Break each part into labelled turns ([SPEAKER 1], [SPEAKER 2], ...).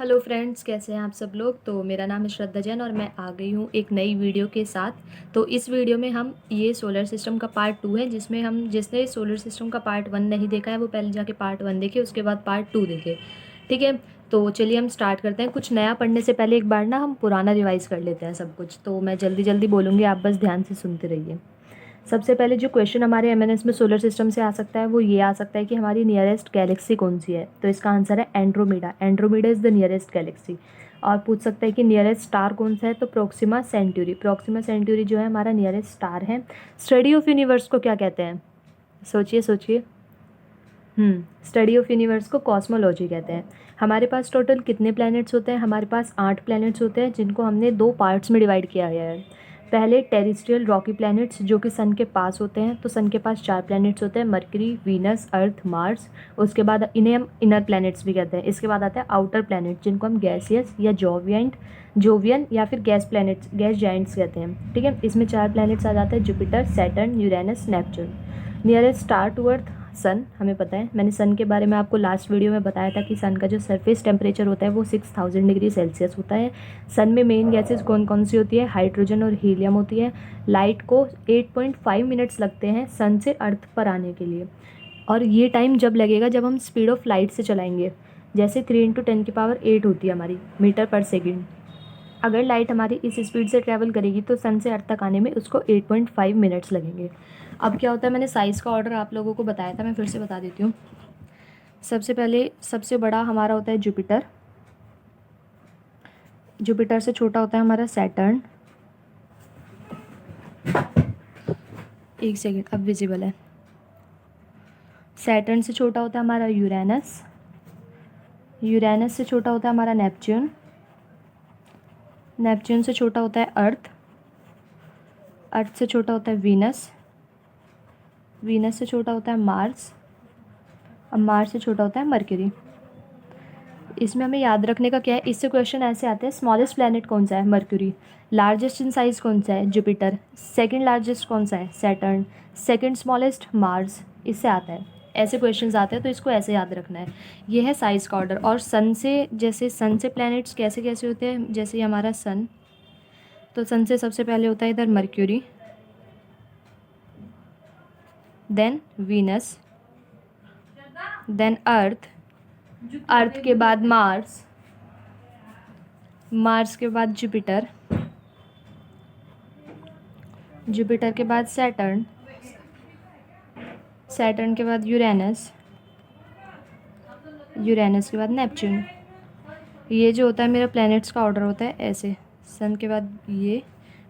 [SPEAKER 1] Hello friends, कैसे हैं आप सब लोग। तो मेरा नाम है श्रद्धा जैन और मैं आ गई हूँ एक नई वीडियो के साथ। तो इस वीडियो में हम ये सोलर सिस्टम का पार्ट 2 है, जिसमें हम जिसने सोलर सिस्टम का पार्ट 1 नहीं देखा है वो पहले जाके पार्ट 1 देखे, उसके बाद पार्ट 2 देखे। ठीक है, तो चलिए हम स्टार्ट करते हैं। कुछ नया पढ़ने से पहले एक बार ना हम पुराना रिवाइज़ कर लेते हैं सब कुछ। तो मैं जल्दी जल्दी बोलूँगी, आप बस ध्यान से सुनते रहिए। सबसे पहले जो क्वेश्चन हमारे एमएनएस में सोलर सिस्टम से आ सकता है वो ये आ सकता है कि हमारी नियरेस्ट गैलेक्सी कौन सी है। तो इसका आंसर है Andromeda. Andromeda is the nearest Galaxy. और पूछ सकता है कि नियरेस्ट स्टार कौन सा है, तो प्रोक्सिमा सेंटूरी। प्रोक्सिमा सेंटूरी जो है हमारा नियरेस्ट स्टार है। स्टडी ऑफ यूनिवर्स को क्या कहते हैं, सोचिए सोचिए। स्टडी ऑफ यूनिवर्स को कॉस्मोलॉजी कहते हैं। हमारे पास टोटल कितने प्लैनेट्स होते हैं, हमारे पास 8 प्लैनेट्स होते हैं, जिनको हमने 2 पार्ट्स में डिवाइड किया गया है। पहले टेरेस्ट्रियल रॉकी प्लैनेट्स जो कि सन के पास होते हैं। तो सन के पास 4 प्लैनेट्स होते हैं, मरकरी, वीनस, अर्थ, मार्स। उसके बाद इन्हें हम इनर प्लैनेट्स भी कहते हैं। इसके बाद आता है आउटर प्लैनेट, जिनको हम गैसियस या जोवियन या फिर गैस प्लैनेट्स, गैस जाइंट्स कहते हैं। ठीक है, इसमें 4 प्लैनेट्स आ जाते हैं, Jupiter, Saturn, Uranus, Neptune. Nearest star to earth sun, हमें पता है। मैंने सन के बारे में आपको लास्ट वीडियो में बताया था कि सन का जो सरफेस टेम्परेचर होता है वो 6000 डिग्री सेल्सियस होता है। सन में मेन गैसेस कौन कौन सी होती है, हाइड्रोजन और हीलियम होती है। लाइट को 8.5 मिनट्स लगते हैं सन से अर्थ पर आने के लिए। और ये टाइम जब लगेगा जब हम स्पीड ऑफ लाइट से चलाएंगे। जैसे 3 × 10⁸ होती है हमारी मीटर पर सेकेंड। अगर लाइट हमारी इस स्पीड से ट्रैवल करेगी तो सन से अर्थ तक आने में उसको 8.5 मिनट्स लगेंगे। अब क्या होता है, मैंने साइज़ का ऑर्डर आप लोगों को बताया था, मैं फिर से बता देती हूँ। सबसे पहले सबसे बड़ा हमारा होता है जुपिटर। जुपिटर से छोटा होता है हमारा सैटर्न। एक सेकेंड, अब विजिबल है। सैटर्न से छोटा होता है हमारा यूरेनस। यूरेनस से छोटा होता है हमारा नेपच्यून। नेपच्यून से छोटा होता है अर्थ। अर्थ से छोटा होता है वीनस। वीनस से छोटा होता है मार्स। अब मार्स से छोटा होता है मरकरी। इसमें हमें याद रखने का क्या है, इससे क्वेश्चन ऐसे आते हैं, स्मॉलेस्ट प्लैनेट कौन सा है, मरकरी। लार्जेस्ट इन साइज कौन सा है, जुपिटर। सेकंड लार्जेस्ट कौन सा है, सैटर्न। Second smallest, Mars. इससे आता है, ऐसे क्वेश्चंस आते हैं, तो इसको ऐसे याद रखना है। ये है साइज़ का ऑर्डर। और सन से, जैसे सन से प्लैनेट्स कैसे कैसे होते हैं, जैसे ये हमारा सन, तो सन से सबसे पहले होता है इधर मर्क्यूरी, देन वीनस, देन अर्थ। अर्थ के बाद मार्स। मार्स के बाद जुपिटर। जुपिटर के बाद सैटर्न। सैटर्न के बाद यूरेनस। यूरेनस के बाद नेपच्यून। ये जो होता है मेरा प्लैनेट्स का ऑर्डर होता है ऐसे। सन के बाद ये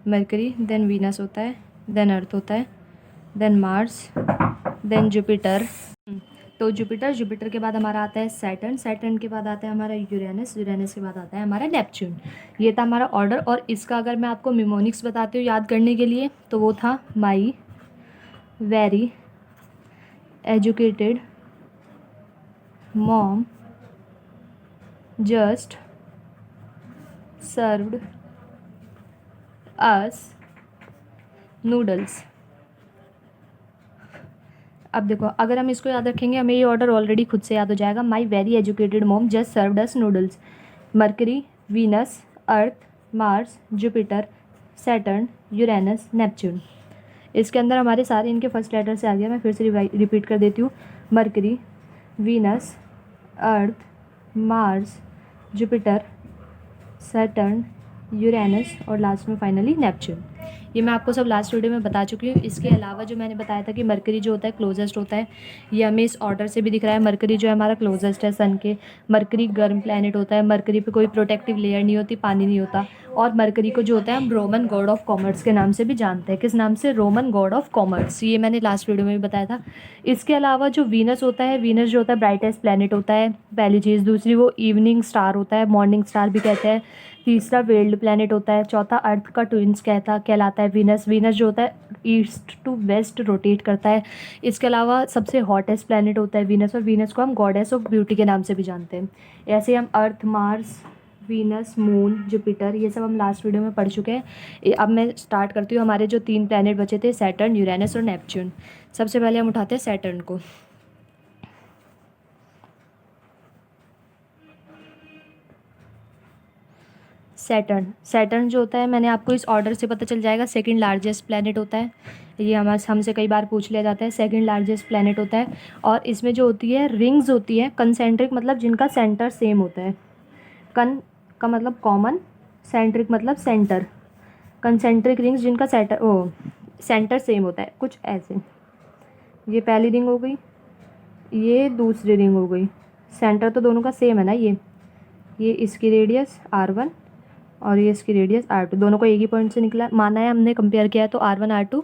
[SPEAKER 1] मरकरी, देन वीनस होता है, देन अर्थ होता है, देन मार्स, देन जुपिटर। तो जुपिटर के बाद हमारा आता है सैटर्न। सैटर्न के बाद आता है हमारा यूरेनस। यूरेनस के बाद आता है हमारा नेपच्यून। ये था हमारा ऑर्डर। और इसका अगर मैं आपको निमोनिक्स बताती हूँ याद करने के लिए, तो वो था my very educated mom just served us noodles. अब देखो, अगर हम इसको याद रखेंगे हमें ये ऑर्डर ऑलरेडी खुद से याद हो जाएगा। My very educated mom just served us noodles. Mercury, Venus, earth, Mars, Jupiter, Saturn, Uranus, Neptune. इसके अंदर हमारे सारे इनके फर्स्ट लेटर से आ गया। मैं फिर से रिपीट कर देती हूँ। मरकरी, वीनस, अर्थ, मार्स, जुपिटर, सैटर्न, यूरेनस और लास्ट में फाइनली नेपच्यून। ये मैं आपको सब लास्ट वीडियो में बता चुकी हूँ। इसके अलावा जो मैंने बताया था कि मरकरी जो होता है क्लोजेस्ट होता है, ये हमें इस ऑर्डर से भी दिख रहा है। मरकरी जो है हमारा क्लोजेस्ट है सन के। मरकरी गर्म प्लैनेट होता है। मरकरी पे कोई प्रोटेक्टिव लेयर नहीं होती, पानी नहीं होता। और मरकरी को जो होता है हम रोमन गॉड ऑफ कॉमर्स के नाम से भी जानते हैं। किस नाम से, रोमन गॉड ऑफ कॉमर्स। ये मैंने लास्ट वीडियो में भी बताया था। इसके अलावा जो वीनस होता है, वीनस जो होता है ब्राइटेस्ट प्लैनेट होता है, पहली चीज़। दूसरी, वो इवनिंग स्टार होता है, मॉर्निंग स्टार भी कहते हैं। तीसरा, वेल्ड प्लैनेट होता है। चौथा, अर्थ का ट्विंस कहलाता है वीनस। वीनस जो होता है ईस्ट टू वेस्ट रोटेट करता है। इसके अलावा सबसे हॉटेस्ट प्लैनेट होता है वीनस, और वीनस को हम गॉडेस ऑफ ब्यूटी के नाम से भी जानते हैं। ऐसे हम अर्थ, मार्स, वीनस, मून, जुपिटर, ये सब हम लास्ट वीडियो में पढ़ चुके हैं। अब मैं स्टार्ट करती हूँ। हमारे जो 3 प्लैनेट बचे थे, सैटर्न, यूरेनस और नेपच्यून। सबसे पहले हम उठाते हैं सैटर्न को। सैटर्न। सैटर्न जो होता है, मैंने आपको इस ऑर्डर से पता चल जाएगा, सेकंड लार्जेस्ट प्लैनेट होता है। ये हमसे कई बार पूछ लिया जाता है, सेकंड लार्जेस्ट प्लैनेट होता है। और इसमें जो होती है रिंग्स होती है कंसेंट्रिक, मतलब जिनका सेंटर सेम होता है। कन का मतलब कॉमन, सेंट्रिक मतलब सेंटर। कंसेंट्रिक रिंग्स जिनका सेंटर सेम होता है, कुछ ऐसे। ये पहली रिंग हो गई, ये दूसरी रिंग हो गई। सेंटर तो दोनों का सेम है ना। ये इसकी रेडियस R1 और ये इसकी रेडियस R2, दोनों को एक ही पॉइंट से निकला माना है हमने, कंपेयर किया है, तो R1 R2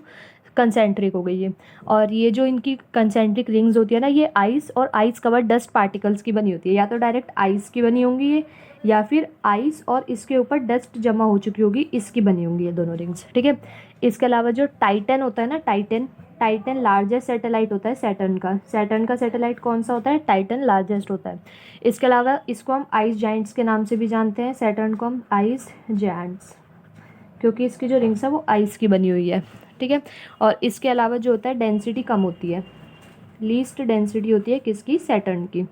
[SPEAKER 1] कंसेंट्रिक हो गई है। और ये जो इनकी कंसेंट्रिक रिंग्स होती है ना, ये आइस और आइस कवर्ड डस्ट पार्टिकल्स की बनी होती है। या तो डायरेक्ट आइस की बनी होंगी ये, या फिर आइस और इसके ऊपर डस्ट जमा हो चुकी होगी, इसकी बनी होंगी ये दोनों रिंग्स, ठीक है। इसके अलावा जो टाइटन होता है ना, टाइटन लार्जेस्ट सैटेलाइट होता है सैटर्न का। सैटर्न का सैटेलाइट कौन सा होता है? टाइटन लार्जेस्ट होता है। इसके अलावा इसको हम आइस जाइंट्स के नाम से भी जानते हैं। सैटर्न को हम आइस जाइंट्स, क्योंकि इसकी जो रिंग्स है वो आइस की बनी हुई है, ठीक है। और इसके अलावा जो होता है डेंसिटी कम होती है, लीस्ट डेंसिटी होती है किसकी? सैटर्न की।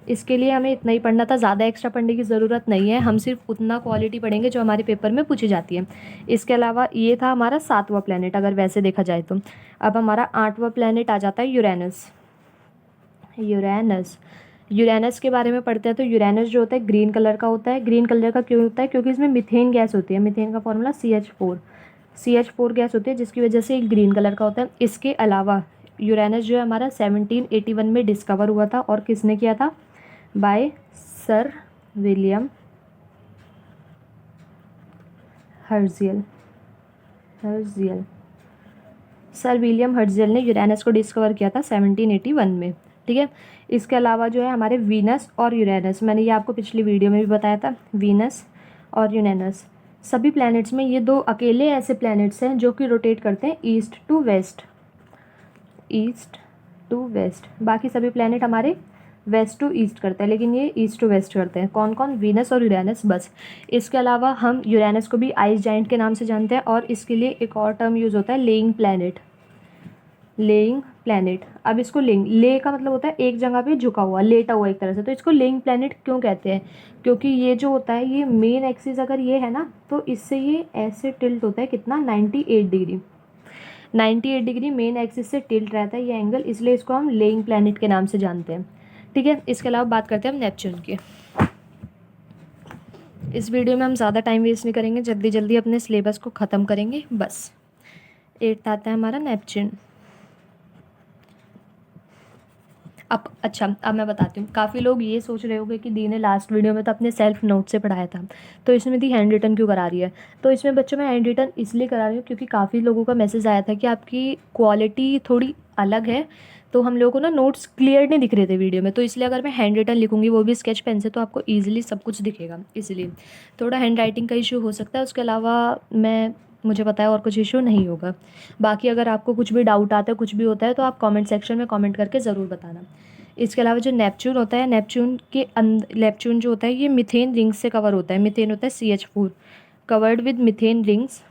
[SPEAKER 1] इसके लिए हमें इतना ही पढ़ना था, ज़्यादा एक्स्ट्रा पढ़ने की ज़रूरत नहीं है, हम सिर्फ उतना क्वालिटी पढ़ेंगे जो हमारे पेपर में पूछी जाती है। इसके अलावा ये था हमारा 7वां प्लैनेट, अगर वैसे देखा जाए तो। अब हमारा 8वां प्लैनेट आ जाता है यूरेनस। यूरेनस के बारे में पढ़ते हैं तो यूरेनस जो होता है ग्रीन कलर का होता है। ग्रीन कलर का क्यों होता है? क्योंकि इसमें मीथेन गैस होती है। मीथेन का फॉर्मूला CH4 गैस होती है, जिसकी वजह से ये ग्रीन कलर का होता है। इसके अलावा यूरेनस जो है हमारा 1781 में डिस्कवर हुआ था, और किसने किया था? By sir William Herschel. Sir William Herschel ने यूरेनस को डिस्कवर किया था 1781 में, ठीक है। इसके अलावा जो है हमारे वीनस और यूरेनस, मैंने ये आपको पिछली वीडियो में भी बताया था, वीनस और यूरेनस सभी प्लैनेट्स में ये दो अकेले ऐसे प्लैनेट्स हैं जो कि रोटेट करते हैं ईस्ट टू वेस्ट। बाकी सभी प्लैनेट हमारे वेस्ट टू ईस्ट करते हैं, लेकिन ये ईस्ट टू वेस्ट करते हैं। कौन कौन? वीनस और यूरेनस, बस। इसके अलावा हम यूरेनस को भी आइस जाइंट के नाम से जानते हैं, और इसके लिए एक और टर्म यूज़ होता है, लेइंग प्लैनेट। अब इसको ले का मतलब होता है एक जगह पे झुका हुआ, लेटा हुआ एक तरह से, तो इसको लेइंग प्लैनेट क्यों कहते हैं? क्योंकि ये जो होता है, ये मेन एक्सिस अगर ये है ना, तो इससे ये ऐसे टिल्ट होता है, कितना? 98 डिग्री मेन एक्सिस से टिल्ट रहता है ये एंगल, इसलिए इसको हम लेइंग प्लैनेट के नाम से जानते हैं, ठीक है। इसके अलावा बात करते हैं हम नेपच्यून की। इस वीडियो में हम ज़्यादा टाइम वेस्ट नहीं करेंगे, जल्दी जल्दी अपने सिलेबस को ख़त्म करेंगे, बस। 8th आता है हमारा नेपच्यून। अब मैं बताती हूँ। काफ़ी लोग ये सोच रहे होंगे कि दी ने लास्ट वीडियो में तो अपने सेल्फ नोट से पढ़ाया था, तो इसमें दी हैंड रिटन क्यों करा रही है? तो इसमें बच्चों में हैंड रिटन इसलिए करा रही हूँ क्योंकि काफ़ी लोगों का मैसेज आया था कि आपकी क्वालिटी थोड़ी अलग है, तो हम लोगों को ना नोट्स क्लियर नहीं दिख रहे थे वीडियो में, तो इसलिए अगर मैं हैंड रिटन लिखूँगी, वो भी स्केच पेन से, तो आपको ईजिली सब कुछ दिखेगा। इसलिए थोड़ा हैंड राइटिंग का इशू हो सकता है, उसके अलावा मुझे पता है और कुछ इशू नहीं होगा। बाकी अगर आपको कुछ भी डाउट आता है, कुछ भी होता है, तो आप कमेंट सेक्शन में कमेंट करके ज़रूर बताना। इसके अलावा जो नेपच्यून होता है, नेपच्यून जो होता है ये मीथेन रिंग्स से कवर होता है। मीथेन होता है CH4 covered with methane rings.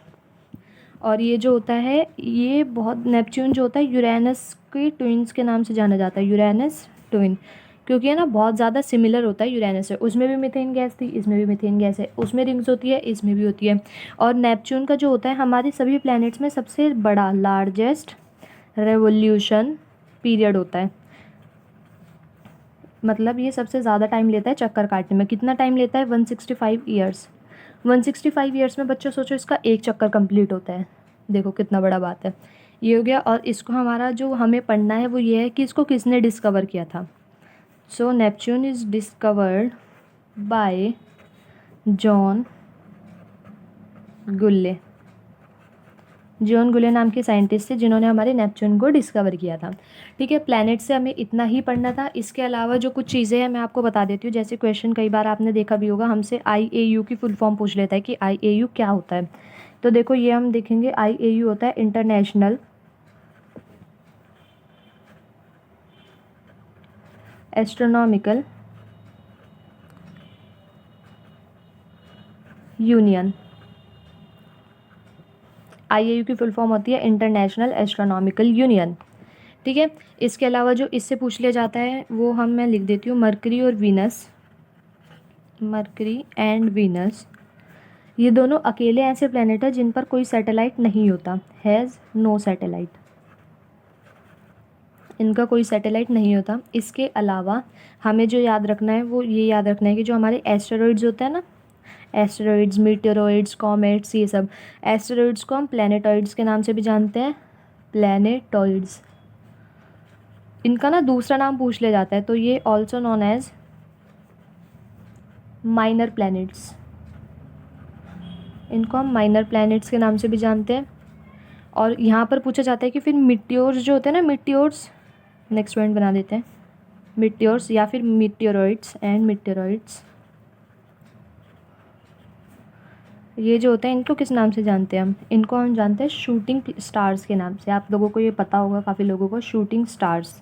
[SPEAKER 1] और ये जो होता है, ये बहुत, नेपच्यून जो होता है यूरेनस के ट्विन्स के नाम से जाना जाता है, यूरेनस ट्विन, क्योंकि है ना बहुत ज़्यादा सिमिलर होता है यूरेनस से। उसमें भी मीथेन गैस थी, इसमें भी मीथेन गैस है, उसमें रिंग्स होती है, इसमें भी होती है। और नेपच्यून का जो होता है हमारे सभी प्लैनेट्स में सबसे बड़ा, लार्जेस्ट रेवोल्यूशन पीरियड होता है, मतलब ये सबसे ज़्यादा टाइम लेता है चक्कर काटने में। कितना टाइम लेता है? 165 ईयर्स। 165 ईयर्स में बच्चों सोचो इसका एक चक्कर कंप्लीट होता है, देखो कितना बड़ा बात है। ये हो गया। और इसको हमारा जो हमें पढ़ना है वो ये है कि इसको किसने डिस्कवर किया था। So Neptune is discovered by John Galle. John Galle नाम के साइंटिस्ट थे जिन्होंने हमारे नेपच्यून को डिस्कवर किया था, ठीक है। प्लैनेट से हमें इतना ही पढ़ना था। इसके अलावा जो कुछ चीज़ें हैं मैं आपको बता देती हूँ। जैसे क्वेश्चन कई बार आपने देखा भी होगा, हमसे IAU की फुल फॉर्म पूछ लेता है कि IAU क्या होता है। तो देखो ये हम देखेंगे, IAU होता है इंटरनेशनल एस्ट्रोनॉमिकल यूनियन। IAU की फुल फॉर्म होती है इंटरनेशनल एस्ट्रोनॉमिकल यूनियन, ठीक है। इसके अलावा जो इससे पूछ लिया जाता है वो मैं लिख देती हूँ, मरकरी एंड वीनस ये दोनों अकेले ऐसे प्लैनेट है जिन पर कोई सैटेलाइट नहीं होता, हैज़ नो सैटेलाइट, इनका कोई सैटेलाइट नहीं होता। इसके अलावा हमें जो याद रखना है वो ये याद रखना है कि जो हमारे एस्टेरॉइड्स होते हैं ना, एस्टेरॉइड्स, मीटेरोइड्स, कॉमेट्स, ये सब एस्टेरॉइड्स को हम प्लैनेटॉइड्स के नाम से भी जानते हैं, प्लैनेटॉइड्स। इनका ना दूसरा नाम पूछ लिया जाता है, तो ये also known as minor planets, इनको हम माइनर प्लैनेट्स के नाम से भी जानते हैं। और यहाँ पर पूछा जाता है कि फिर मिट्योर्स जो होते हैं ना, मिट्योर्स, नेक्स्ट पॉइंट बना देते हैं, मिट्योर्स या फिर मीटेरोइड्स एंड मीटेरोइड्स, ये जो होते हैं इनको किस नाम से जानते हैं हम? इनको हम जानते हैं शूटिंग स्टार्स के नाम से। आप लोगों को ये पता होगा, काफ़ी लोगों को, शूटिंग स्टार्स,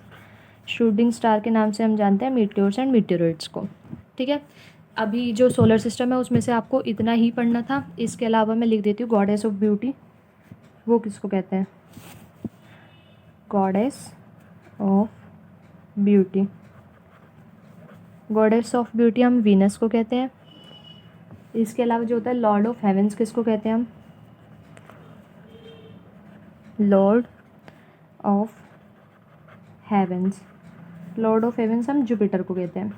[SPEAKER 1] शूटिंग स्टार के नाम से हम जानते हैं मीटेओर्स एंड मीटेरोइड्स को। ठीक है, अभी जो सोलर सिस्टम है उसमें से आपको इतना ही पढ़ना था। इसके अलावा मैं लिख देती हूँ गॉडेस ऑफ ब्यूटी, वो किसको कहते हैं? Goddess of beauty, goddess of beauty हम वीनस को कहते हैं। इसके अलावा जो होता है लॉर्ड ऑफ हेवेंस, किसको कहते हैं हम? Lord of heavens, lord of heavens हम जुपिटर को कहते हैं।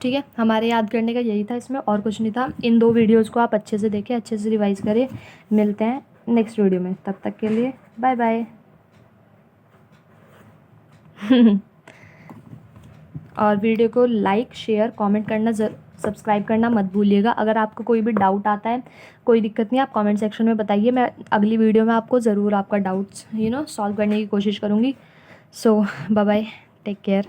[SPEAKER 1] ठीक है, हमारे याद करने का यही था, इसमें और कुछ नहीं था। इन 2 वीडियोज़ को आप अच्छे से देखें, अच्छे से रिवाइज़ करें। मिलते हैं नेक्स्ट वीडियो में, तब तक के लिए बाय बाय। और वीडियो को लाइक, शेयर, कमेंट करना, सब्सक्राइब करना मत भूलिएगा। अगर आपको कोई भी डाउट आता है, कोई दिक्कत नहीं, आप कमेंट सेक्शन में बताइए। मैं अगली वीडियो में आपको ज़रूर आपका डाउट्स सॉल्व करने की कोशिश करूँगी। सो बाय बाय, टेक केयर।